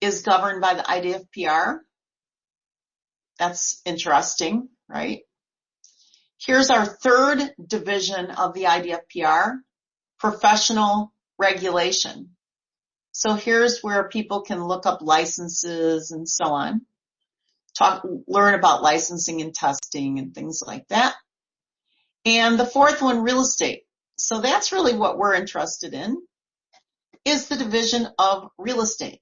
is governed by the IDFPR. That's interesting, right? Here's our third division of the IDFPR, professional regulation. So here's where people can look up licenses and so on, learn about licensing and testing and things like that. And the fourth one, real estate. So that's really what we're interested in, is the division of real estate.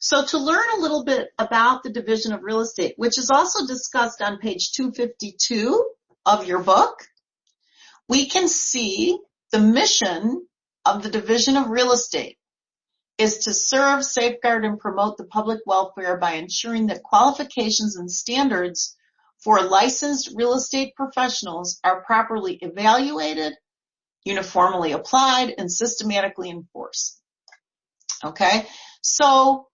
So to learn a little bit about the division of real estate, which is also discussed on page 252 of your book, we can see the mission of the division of real estate is to serve, safeguard, and promote the public welfare by ensuring that qualifications and standards for licensed real estate professionals are properly evaluated, uniformly applied, and systematically enforced. Okay, so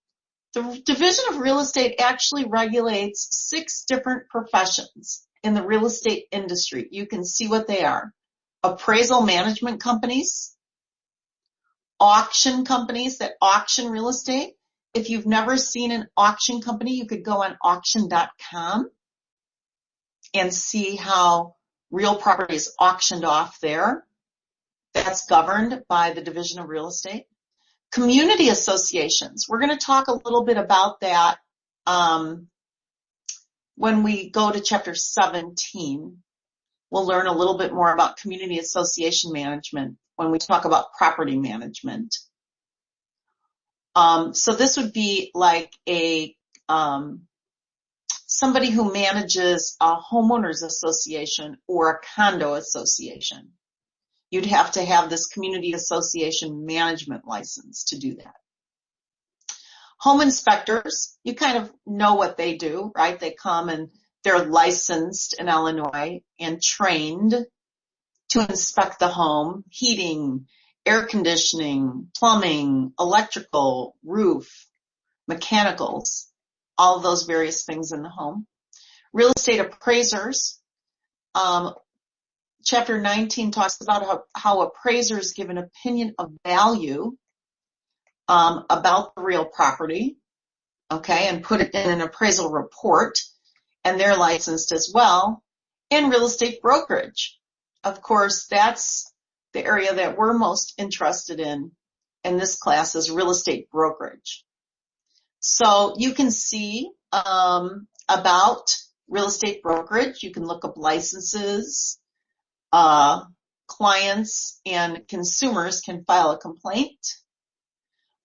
the division of real estate actually regulates 6 different professions in the real estate industry. You can see what they are. Appraisal management companies, auction companies that auction real estate. If you've never seen an auction company, you could go on auction.com and see how real property is auctioned off there. That's governed by the division of real estate. Community associations. We're going to talk a little bit about that when we go to chapter 17. We'll learn a little bit more about community association management when we talk about property management. So this would be like a somebody who manages a homeowners association or a condo association. You'd have to have this community association management license to do that. Home inspectors, you kind of know what they do, right? They come and they're licensed in Illinois and trained to inspect the home, heating, air conditioning, plumbing, electrical, roof, mechanicals, all of those various things in the home. Real estate appraisers. Chapter 19 talks about how appraisers give an opinion of value about the real property, okay, and put it in an appraisal report, and they're licensed as well. And real estate brokerage. Of course, that's the area that we're most interested in this class is real estate brokerage. So you can see about real estate brokerage. You can look up licenses. Clients and consumers can file a complaint.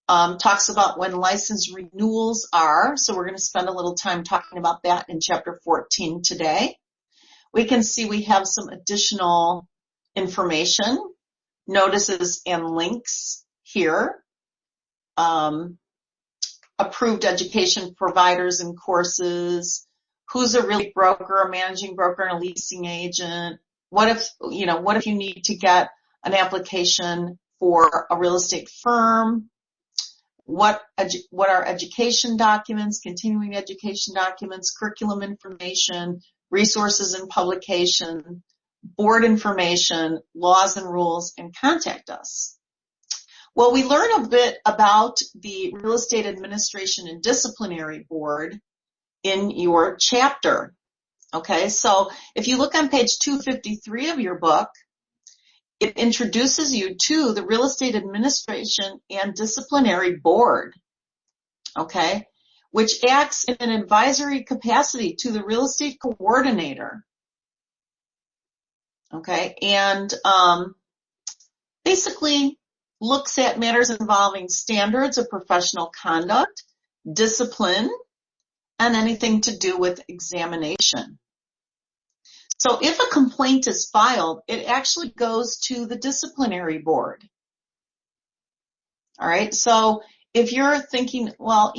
Talks about when license renewals are. So we're going to spend a little time talking about that in chapter 14 today. We can see we have some additional information, notices and links here. Approved education providers and courses. Who's a real estate broker, a managing broker, and a leasing agent? What if you need to get an application for a real estate firm? What are education documents, continuing education documents, curriculum information, resources and publication, board information, laws and rules, and contact us. Well, we learn a bit about the Real Estate Administration and Disciplinary Board in your chapter. Okay, so if you look on page 253 of your book, it introduces you to the Real Estate Administration and Disciplinary Board, okay, which acts in an advisory capacity to the real estate coordinator, okay, and basically looks at matters involving standards of professional conduct, discipline, and anything to do with examination. So if a complaint is filed, it actually goes to the disciplinary board. All right, so if you're thinking, well,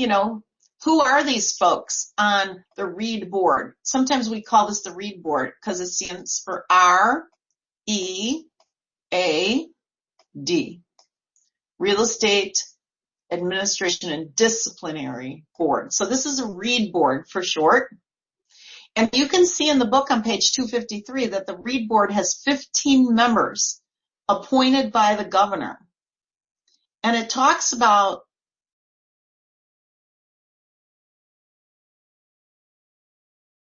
who are these folks on the READ board? Sometimes we call this the READ board because it stands for R-E-A-D, Real Estate Administration and Disciplinary Board. So this is a READ board for short. And you can see in the book on page 253 that the READ board has 15 members appointed by the governor. And it talks about